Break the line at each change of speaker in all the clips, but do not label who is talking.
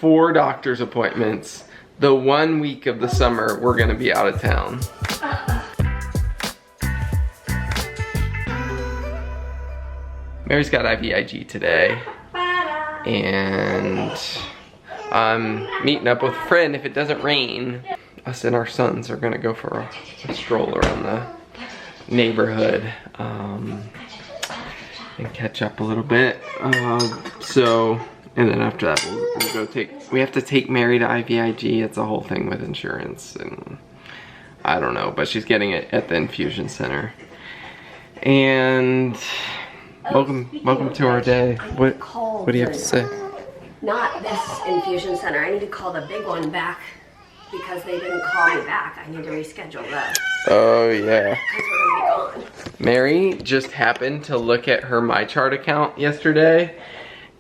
4 doctor's appointments the 1 week of the summer we're gonna be out of town. Mary's got IVIG today, and I'm meeting up with a friend. If it doesn't rain, us and our sons are gonna go for a stroll around the neighborhood and catch up a little bit. And then after that we'll go we have to take Mary to IVIG. It's a whole thing with insurance, and I don't know, but she's getting it at the infusion center. And welcome to our day. What do you have to say?
Not this infusion center. I need to call the big one back because they didn't call me back. I need to reschedule that.
Oh yeah.
Because we're gonna be gone.
Mary just happened to look at her MyChart account yesterday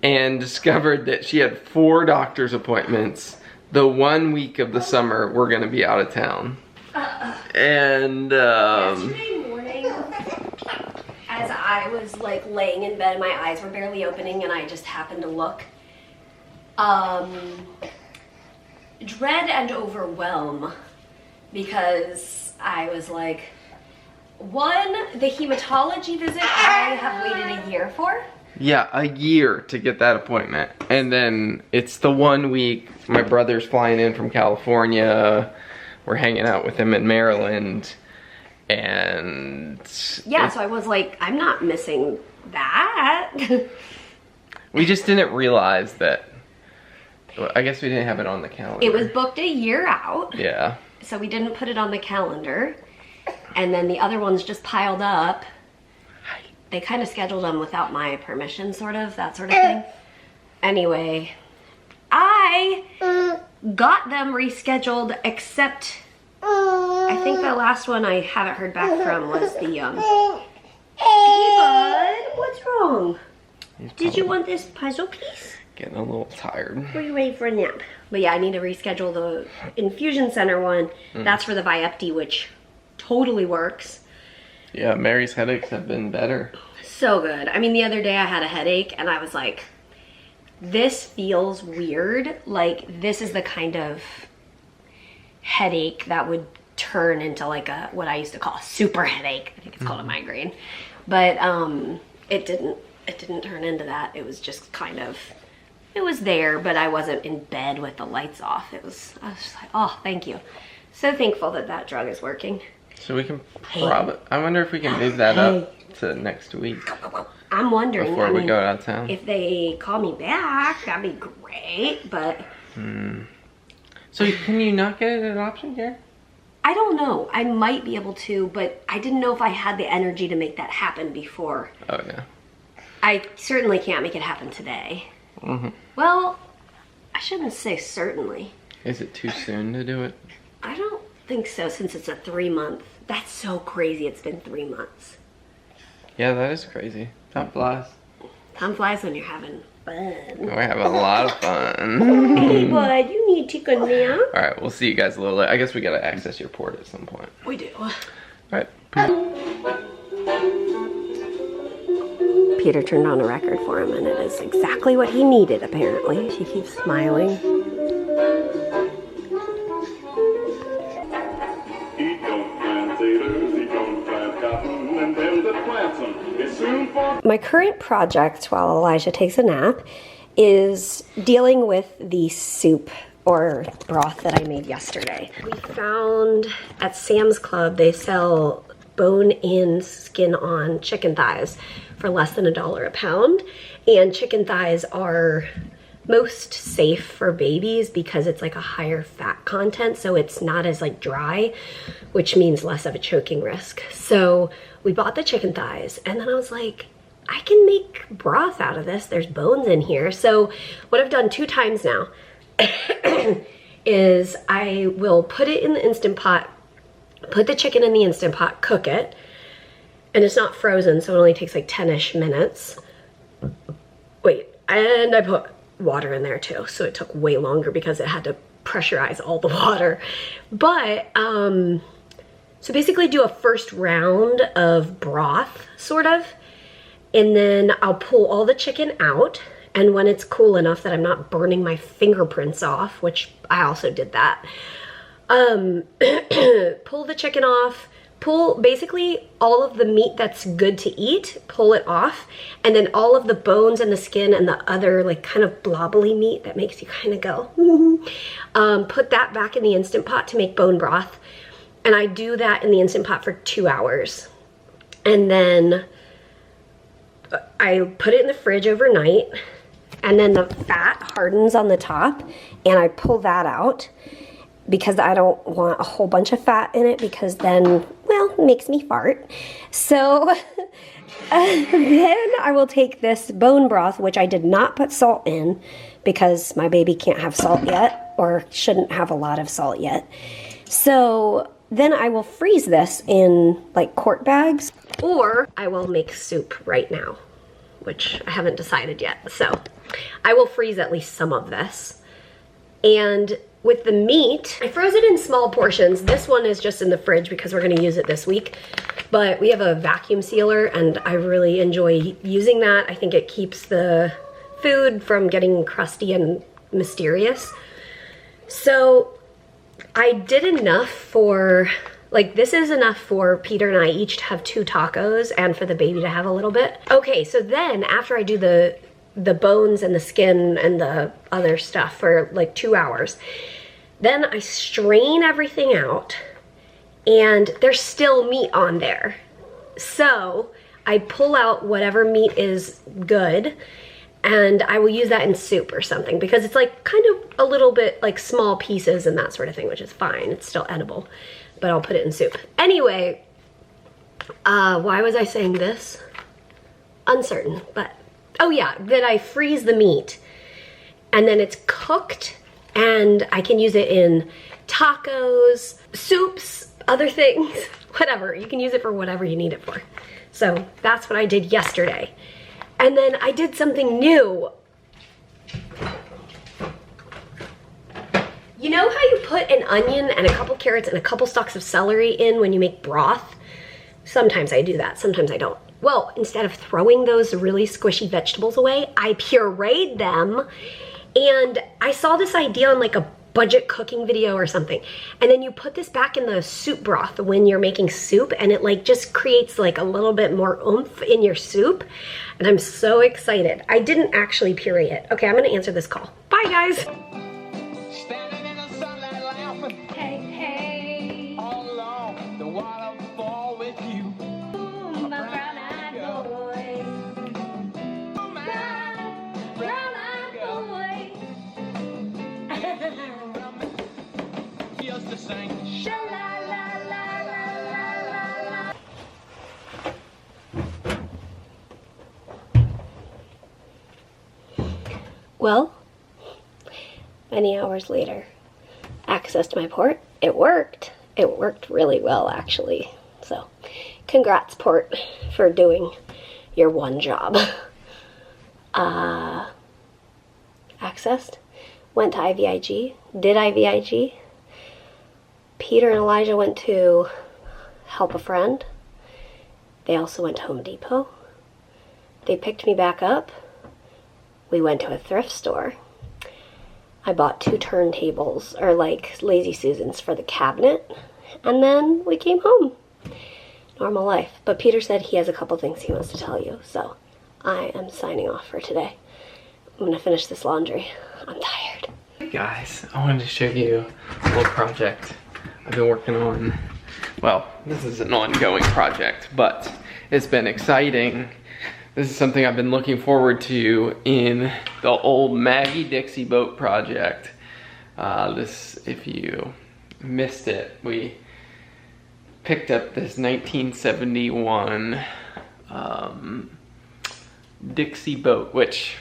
and discovered that she had 4 doctor's appointments the 1 week of the summer we're gonna be out of town. And
yesterday morning, as I was like laying in bed, my eyes were barely opening and I just happened to look. Dread and overwhelm, because I was like, one, the hematology visit I have waited a year for.
yeah, a year to get that appointment. And then it's the 1 week. My brother's flying in from California. We're hanging out with him in Maryland. And
yeah, so I was like, I'm not missing that.
we just didn't realize that. I guess we didn't have it on the calendar.
It was booked a year out.
Yeah.
So we didn't put it on the calendar. And then the other ones just piled up. They kind of scheduled them without my permission, sort of, that sort of thing. Anyway, I got them rescheduled, except I think the last one I haven't heard back from was the, hey bud, what's wrong? Did you want this puzzle piece?
Getting a little tired.
Were you ready for a nap? But yeah, I need to reschedule the infusion center one. That's for the Vyepti, which totally works.
Yeah, Mary's headaches have been better.
So good. I mean, the other day I had a headache and I was like, this feels weird. Like, this is the kind of headache that would turn into like what I used to call a super headache. I think it's called a migraine. But it didn't turn into that. It was just kind of, it was there, but I wasn't in bed with the lights off. I was just like, oh, thank you. So thankful that that drug is working.
So we can I wonder if we can move that up to next week.
I'm wondering.
Before we go out of town.
If they call me back, that'd be great, but.
So can you not get an option here?
I don't know. I might be able to, but I didn't know if I had the energy to make that happen before.
Oh yeah.
I certainly can't make it happen today. Well, I shouldn't say certainly.
Is it too soon to do it?
I don't think so, since it's a 3-month. That's so crazy. It's been 3 months.
Yeah, that is crazy. Time flies.
Time flies when you're having fun.
We're having a lot of fun.
Hey, bud, you need to take a nap.
All right, we'll see you guys a little later. I guess we gotta access your port at some point.
We do.
All right.
Peter turned on a record for him, and it is exactly what he needed, apparently. She keeps smiling. My current project, while Elijah takes a nap, is dealing with the soup or broth that I made yesterday. We found at Sam's Club, they sell bone-in, skin-on chicken thighs for less than $1 a pound. And chicken thighs are most safe for babies because it's like a higher fat content, so it's not as like dry, which means less of a choking risk. So we bought the chicken thighs, and then I was like, I can make broth out of this. There's bones in here. So what I've done 2 times now is I will put it in the Instant Pot, put the chicken in the Instant Pot, cook it, and it's not frozen, so it only takes like 10-ish minutes. Wait, and I put water in there too, so it took way longer because it had to pressurize all the water. But so basically do a first round of broth, sort of, and then I'll pull all the chicken out, and when it's cool enough that I'm not burning my fingerprints off, which I also did that, pull the chicken off, pull basically all of the meat that's good to eat, pull it off, and then all of the bones and the skin and the other like kind of blobbly meat that makes you kind of go, put that back in the Instant Pot to make bone broth. And I do that in the Instant Pot for 2 hours. And then I put it in the fridge overnight, and then the fat hardens on the top, and I pull that out because I don't want a whole bunch of fat in it, because then, well, it makes me fart. So then I will take this bone broth, which I did not put salt in because my baby can't have salt yet, or shouldn't have a lot of salt yet. So then I will freeze this in like quart bags, or I will make soup right now, which I haven't decided yet. So I will freeze at least some of this. And with the meat, I froze it in small portions. This one is just in the fridge because we're gonna use it this week. But we have a vacuum sealer and I really enjoy using that. I think it keeps the food from getting crusty and mysterious. So I did enough for, like, this is enough for Peter and I each to have 2 tacos and for the baby to have a little bit. Okay, so then after I do the bones and the skin and the other stuff for like 2 hours, then I strain everything out, and there's still meat on there. So I pull out whatever meat is good, and I will use that in soup or something, because it's like kind of a little bit like small pieces and that sort of thing, which is fine. It's still edible, but I'll put it in soup. Anyway, why was I saying this? Uncertain, but oh yeah, that I freeze the meat and then it's cooked, and I can use it in tacos, soups, other things, whatever. You can use it for whatever you need it for. So that's what I did yesterday. And then I did something new. You know how you put an onion and a couple carrots and a couple stalks of celery in when you make broth? Sometimes I do that, sometimes I don't. Well, instead of throwing those really squishy vegetables away, I pureed them. And I saw this idea on like a budget cooking video or something. And then you put this back in the soup broth when you're making soup, and it like just creates like a little bit more oomph in your soup. And I'm so excited. I didn't actually puree it. Okay, I'm gonna answer this call. Bye guys.
Standing in the sunlight laughing.
Hey, hey.
All along the waterfall with you.
Ooh, my brown-eyed boy.
Oh, my
Brown-eyed boy.
He used to sing.
Sha-la-la-la-la-la-la-la. Well, many hours later, accessed my port. It worked. It worked really well, actually. So, congrats, port, for doing your one job. Accessed, went to IVIG, did IVIG. Peter and Elijah went to help a friend. They also went to Home Depot. They picked me back up. We went to a thrift store. I bought 2 turntables, or like Lazy Susans, for the cabinet, and then we came home. Normal life. But Peter said he has a couple things he wants to tell you, so I am signing off for today. I'm gonna finish this laundry. I'm tired.
Hey guys, I wanted to show you a little project I've been working on. Well, this is an ongoing project, but it's been exciting. This is something I've been looking forward to in the old Maggie Dixie boat project. This, if you missed it, we picked up this 1971 Dixie boat, which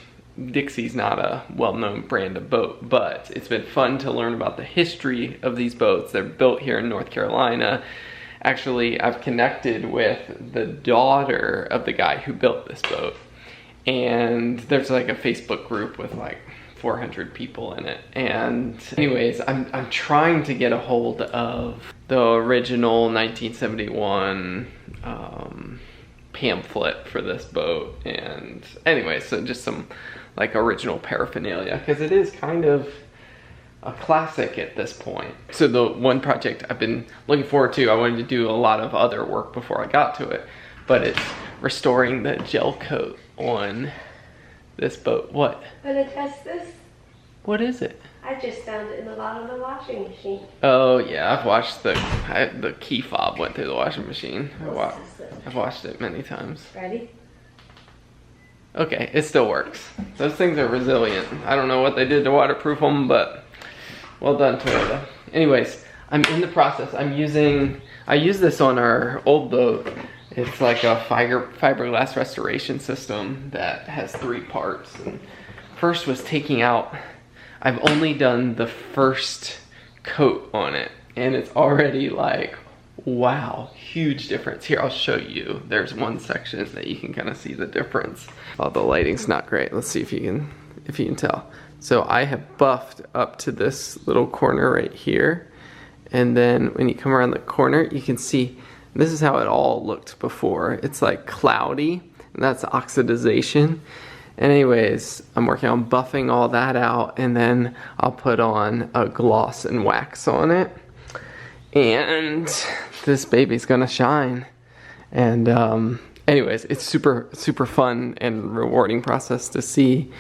Dixie's not a well-known brand of boat, but it's been fun to learn about the history of these boats. They're built here in North Carolina. Actually, I've connected with the daughter of the guy who built this boat, and there's like a Facebook group with like 400 people in it. And anyways, I'm trying to get a hold of the original 1971 pamphlet for this boat. And anyway, so just some like original paraphernalia, because it is kind of a classic at this point. So the one project I've been looking forward to, I wanted to do a lot of other work before I got to it, but it's restoring the gel coat on this boat. What?
Gonna test this?
What is it?
I just found it in the bottom of the washing machine.
Oh yeah, I've watched the key fob went through the washing machine. I've watched it many times.
Ready?
Okay, it still works. Those things are resilient. I don't know what they did to waterproof them, but well done, Toyota. Anyways, I'm in the process. I use this on our old boat. It's like a fiberglass restoration system that has 3 parts. And first was taking out, I've only done the first coat on it, and it's already like, wow, huge difference. Here, I'll show you. There's one section that you can kind of see the difference. Oh, the lighting's not great. Let's see if you can tell. So I have buffed up to this little corner right here. And then when you come around the corner, you can see, this is how it all looked before. It's like cloudy, and that's oxidization. Anyways, I'm working on buffing all that out, and then I'll put on a gloss and wax on it. And this baby's gonna shine. And anyways, it's super fun and rewarding process to see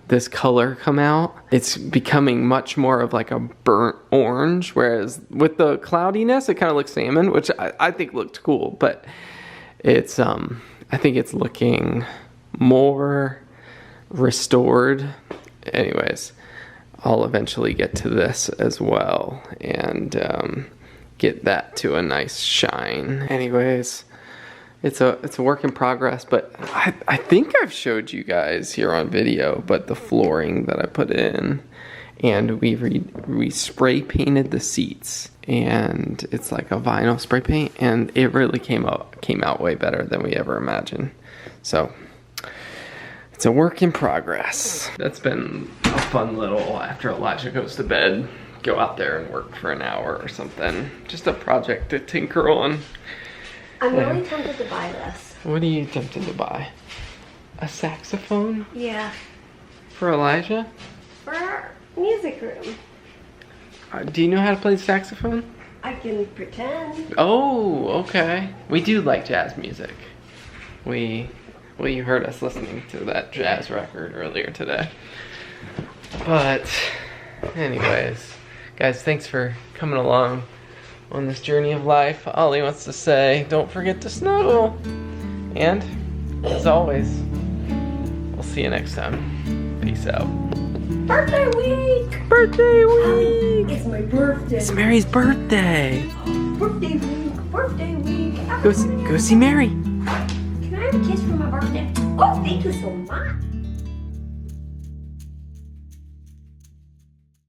this color come out. It's becoming much more of like a burnt orange, whereas with the cloudiness it kind of looks salmon, which I think looked cool, but it's I think it's looking more restored. Anyways, I'll eventually get to this as well and get that to a nice shine. Anyways, it's a work in progress, but I think I've showed you guys here on video, but the flooring that I put in, and we spray painted the seats, and it's like a vinyl spray paint, and it really came out way better than we ever imagined. So it's a work in progress. That's been a fun little, after Elijah goes to bed, go out there and work for an hour or something. Just a project to tinker on.
I'm really tempted to buy this.
What are you tempted to buy? A saxophone?
Yeah.
For Elijah?
For our music room.
Do you know how to play the saxophone?
I can pretend.
Oh, okay. We do like jazz music. Well, you heard us listening to that jazz record earlier today. But anyways, guys, thanks for coming along on this journey of life. Ollie wants to say, don't forget to snuggle. And as always, we'll see you next time. Peace out.
Birthday week!
Birthday week!
It's my birthday.
It's Mary's birthday.
Birthday week, birthday week.
Go see Mary.
Can I have a kiss for my birthday? Oh, thank you so much.